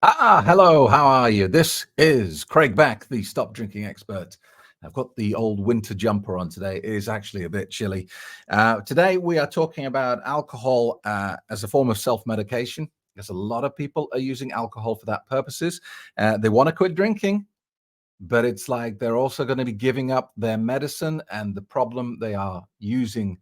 Hello, how are you? This is Craig Beck, the stop drinking expert. I've got the old winter jumper on today. It is actually a bit chilly. Today, we are talking about alcohol as a form of self medication, because a lot of people are using alcohol for that purposes. They want to quit drinking, but it's like they're also going to be giving up their medicine, and the problem they are using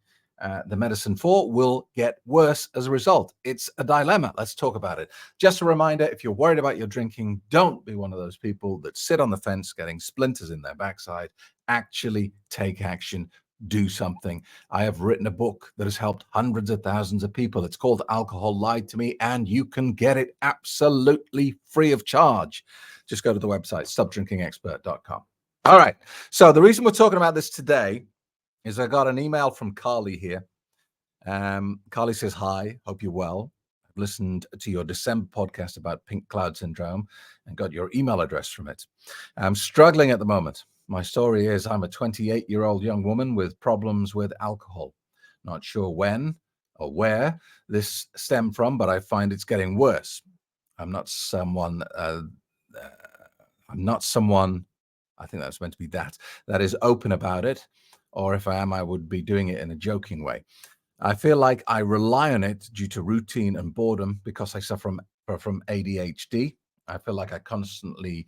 the medicine for will get worse as a result. It's a dilemma. Let's talk about it. Just a reminder, if you're worried about your drinking, don't be one of those people that sit on the fence getting splinters in their backside. Actually take action. Do something. I have written a book that has helped hundreds of thousands of people. It's called Alcohol Lied to Me, and you can get it absolutely free of charge. Just go to the website, stopdrinkingexpert.com. All right. So the reason we're talking about this today is I got an email from Carly here. Carly says, hi, hope you're well. I've listened to your December podcast about pink cloud syndrome and got your email address from it. I'm struggling at the moment. My story is I'm a 28-year-old young woman with problems with alcohol. Not sure when or where this stemmed from, but I find it's getting worse. I'm not someone, I think that's meant to be that is open about it. Or if I am, I would be doing it in a joking way. I feel like I rely on it due to routine and boredom because I suffer from ADHD. I feel like I constantly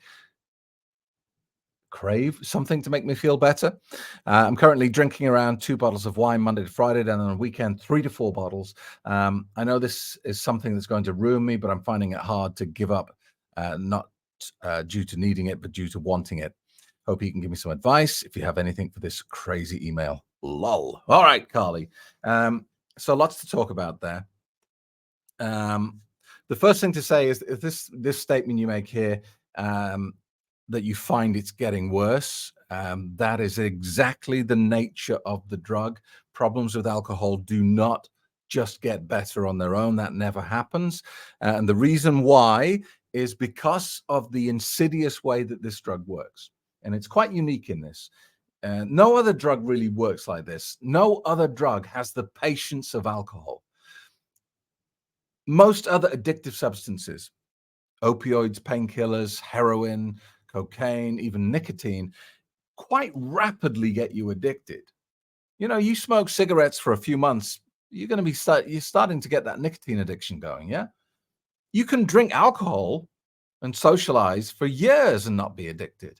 crave something to make me feel better. I'm currently drinking around 2 bottles of wine Monday to Friday, and on a weekend, 3 to 4 bottles. I know this is something that's going to ruin me, but I'm finding it hard to give up, not due to needing it, but due to wanting it. Hope you can give me some advice if you have anything for this crazy email. Lol. All right, Carly. So lots to talk about there. The first thing to say is if this statement you make here, that you find it's getting worse, that is exactly the nature of the drug. Problems with alcohol do not just get better on their own. That never happens. And the reason why is because of the insidious way that this drug works. And it's quite unique in this. No other drug really works like this. No other drug has the patience of alcohol. Most other addictive substances, opioids, painkillers, heroin, cocaine, even nicotine, quite rapidly get you addicted. You know, you smoke cigarettes for a few months, you're going to be you're starting to get that nicotine addiction going. Yeah. You can drink alcohol and socialize for years and not be addicted.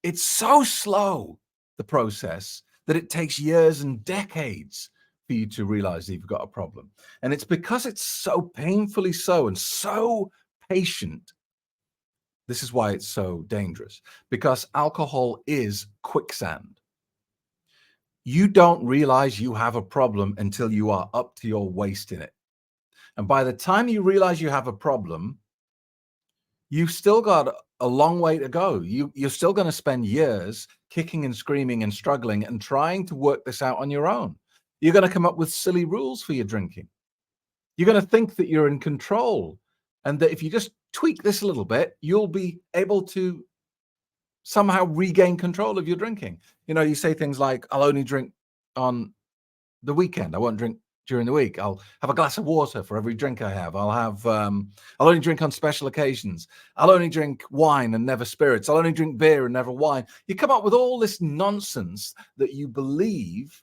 It's so slow, the process, that it takes years and decades for you to realize that you've got a problem. And it's because it's so painfully so and so patient. This is why it's so dangerous, because alcohol is quicksand. You don't realize you have a problem until you are up to your waist in it. And by the time you realize you have a problem, you've still got a long way to go. You're still going to spend years kicking and screaming and struggling and trying to work this out on your own. You're going to come up with silly rules for your drinking. You're going to think that you're in control and that if you just tweak this a little bit, you'll be able to somehow regain control of your drinking. You know, you say things like, I'll only drink on the weekend. I won't drink during the week. I'll have a glass of water for every drink I have. I'll only drink on special occasions. I'll only drink wine and never spirits. I'll only drink beer and never wine. You come up with all this nonsense that you believe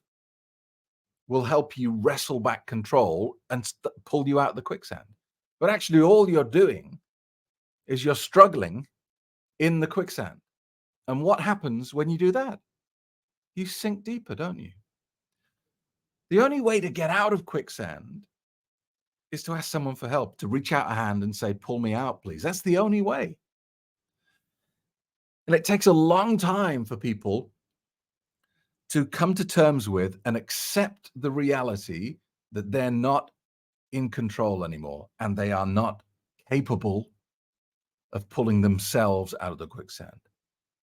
will help you wrestle back control and pull you out of the quicksand. But actually, all you're doing is you're struggling in the quicksand. And what happens when you do that? You sink deeper, don't you? The only way to get out of quicksand is to ask someone for help, to reach out a hand and say, pull me out, please. That's the only way. And it takes a long time for people to come to terms with and accept the reality that they're not in control anymore and they are not capable of pulling themselves out of the quicksand.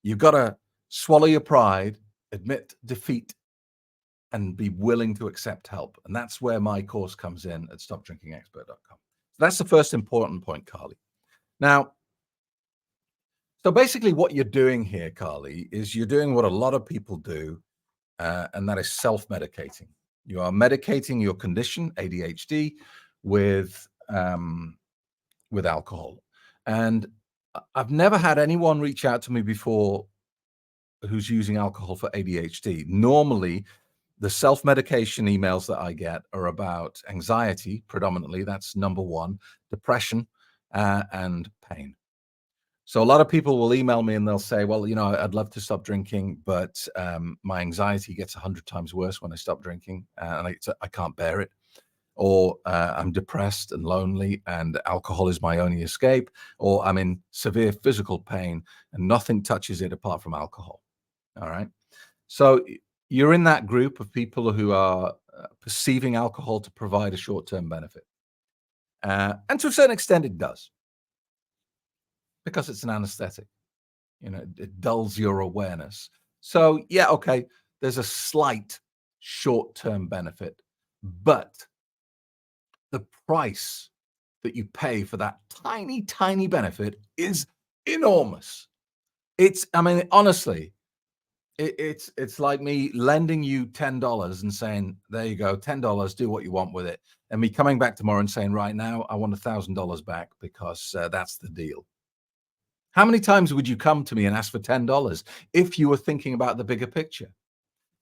You've got to swallow your pride, admit defeat, and be willing to accept help. And that's where my course comes in at stopdrinkingexpert.com. So that's the first important point, Carly. Now, so basically what you're doing here, Carly, is you're doing what a lot of people do, and that is self-medicating. You are medicating your condition, ADHD, with alcohol. And I've never had anyone reach out to me before who's using alcohol for ADHD. Normally, the self-medication emails that I get are about anxiety predominantly. That's number one, depression, and pain. So a lot of people will email me and they'll say, "Well, I'd love to stop drinking, but my anxiety gets 100 times worse when I stop drinking, and I can't bear it." Or I'm depressed and lonely, and alcohol is my only escape. Or I'm in severe physical pain, and nothing touches it apart from alcohol. All right. So you're in that group of people who are perceiving alcohol to provide a short-term benefit, and to a certain extent, it does because it's an anesthetic. It dulls your awareness. So yeah, okay, there's a slight short-term benefit, but the price that you pay for that tiny, tiny benefit is enormous. I mean, honestly, it's like me lending you $10 and saying, "There you go, $10, do what you want with it," and me coming back tomorrow and saying, "Right now, I want $1,000 back because that's the deal." How many times would you come to me and ask for $10 if you were thinking about the bigger picture?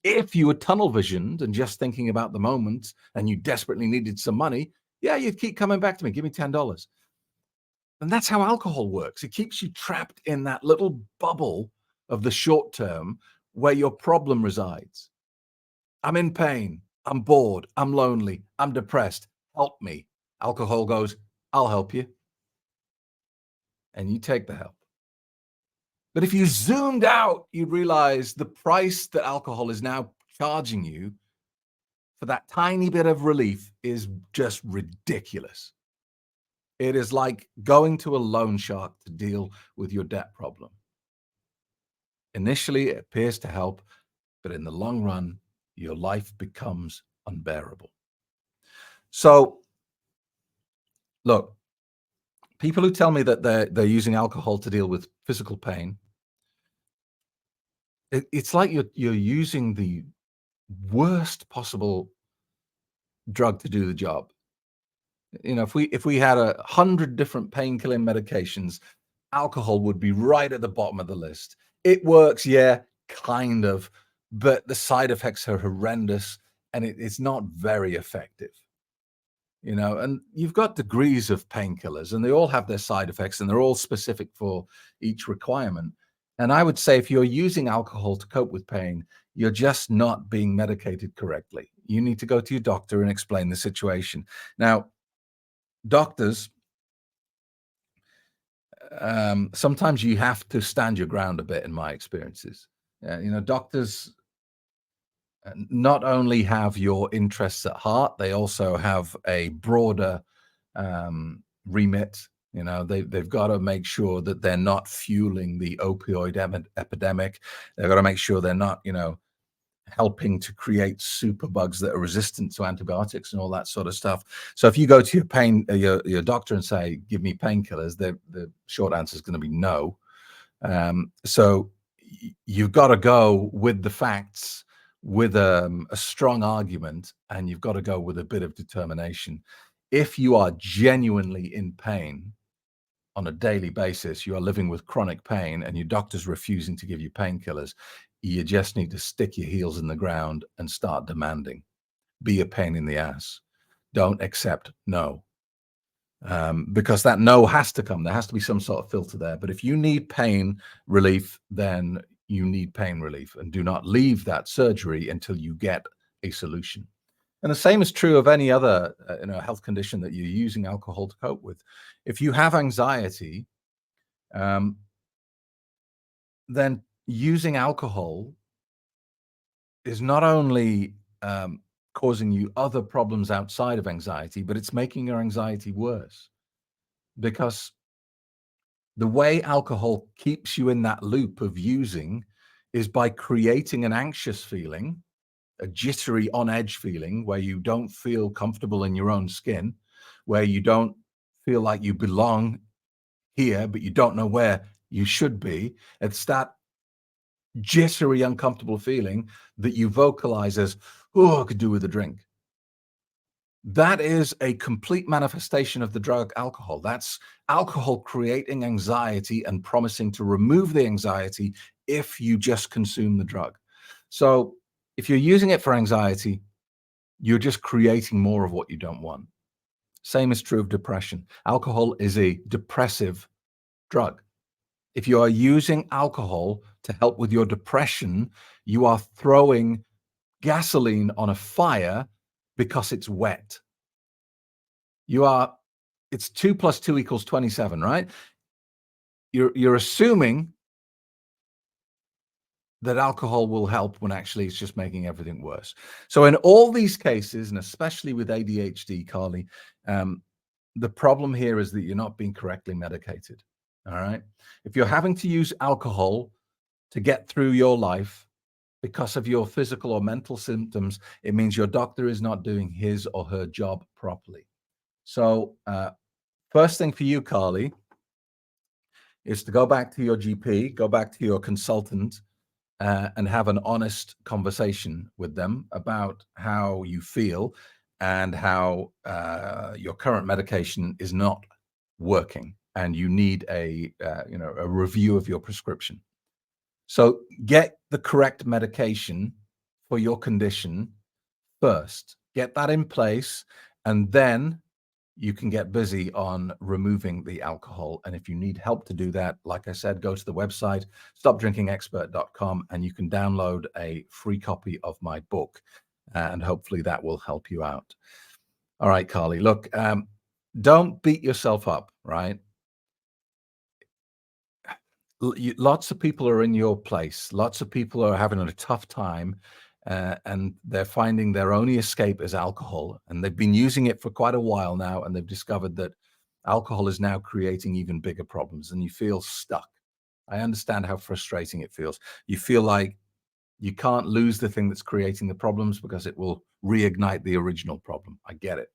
If you were tunnel visioned and just thinking about the moment and you desperately needed some money, yeah, you'd keep coming back to me, "Give me $10." And that's how alcohol works. It keeps you trapped in that little bubble of the short term where your problem resides. I'm in pain. I'm bored. I'm lonely. I'm depressed. Help me. Alcohol goes, "I'll help you." And you take the help. But if you zoomed out, you'd realize the price that alcohol is now charging you for that tiny bit of relief is just ridiculous. It is like going to a loan shark to deal with your debt problem. Initially, it appears to help, but in the long run, your life becomes unbearable. So, look, people who tell me that they're using alcohol to deal with physical pain, it's like you're using the worst possible drug to do the job. If we had 100 different painkilling medications, alcohol would be right at the bottom of the list. It works, yeah, kind of, but the side effects are horrendous and it's not very effective. And you've got degrees of painkillers and they all have their side effects and they're all specific for each requirement. And I would say if you're using alcohol to cope with pain, you're just not being medicated correctly. You need to go to your doctor and explain the situation. Now, doctors, sometimes you have to stand your ground a bit in my experiences. Doctors not only have your interests at heart, they also have a broader remit. They've got to make sure that they're not fueling the opioid epidemic. They've got to make sure they're not, helping to create superbugs that are resistant to antibiotics and all that sort of stuff. So if you go to your doctor and say, "Give me painkillers," the short answer is going to be no. So you've got to go with the facts, with a strong argument, and you've got to go with a bit of determination. If you are genuinely in pain on a daily basis, you are living with chronic pain, and your doctor's refusing to give you painkillers, you just need to stick your heels in the ground and start demanding. Be a pain in the ass. Don't accept no. Because that no has to come. There has to be some sort of filter there. But if you need pain relief, then you need pain relief, and do not leave that surgery until you get a solution. And the same is true of any other health condition that you're using alcohol to cope with. If you have anxiety, um, then using alcohol is not only causing you other problems outside of anxiety, but it's making your anxiety worse because the way alcohol keeps you in that loop of using is by creating an anxious feeling, a jittery on edge feeling where you don't feel comfortable in your own skin, where you don't feel like you belong here, but you don't know where you should be. It's that jittery, uncomfortable feeling that you vocalize as, "Oh, I could do with a drink." That is a complete manifestation of the drug alcohol. That's alcohol creating anxiety and promising to remove the anxiety if you just consume the drug. So if you're using it for anxiety, you're just creating more of what you don't want. Same is true of depression. Alcohol is a depressive drug. If you are using alcohol to help with your depression, you are throwing gasoline on a fire because it's wet. You are It's 2 plus 2 equals 27, right? You're assuming that alcohol will help when actually it's just making everything worse. So in all these cases, and especially with ADHD, Carly, um, the problem here is that you're not being correctly medicated. All right. If you're having to use alcohol to get through your life because of your physical or mental symptoms, it means your doctor is not doing his or her job properly. So, first thing for you, Carly, is to go back to your GP, go back to your consultant, and have an honest conversation with them about how you feel and how your current medication is not working, and you need a review of your prescription. So get the correct medication for your condition first. Get that in place, and then you can get busy on removing the alcohol. And if you need help to do that, like I said, go to the website, stopdrinkingexpert.com, and you can download a free copy of my book. And hopefully that will help you out. All right, Carly, look, don't beat yourself up, right? Lots of people are in your place. Lots of people are having a tough time, and they're finding their only escape is alcohol. And they've been using it for quite a while now, and they've discovered that alcohol is now creating even bigger problems, and you feel stuck. I understand how frustrating it feels. You feel like you can't lose the thing that's creating the problems because it will reignite the original problem. I get it.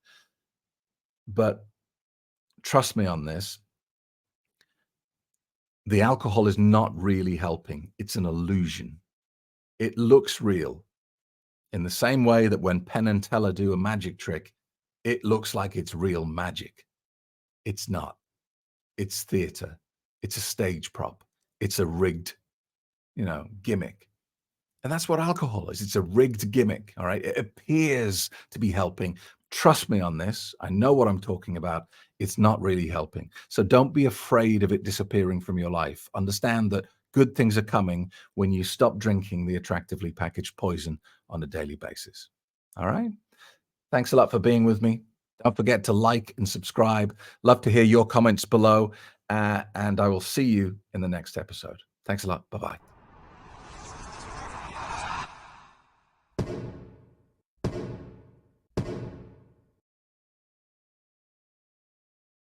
But trust me on this, the alcohol is not really helping. It's an illusion. It looks real in the same way that when Penn and Teller do a magic trick, it looks like it's real magic. It's not. It's theater. It's a stage prop. It's a rigged, gimmick. And that's what alcohol is. It's a rigged gimmick. All right. It appears to be helping. Trust me on this. I know what I'm talking about. It's not really helping. So don't be afraid of it disappearing from your life. Understand that good things are coming when you stop drinking the attractively packaged poison on a daily basis. All right. Thanks a lot for being with me. Don't forget to like and subscribe. Love to hear your comments below. And I will see you in the next episode. Thanks a lot. Bye bye.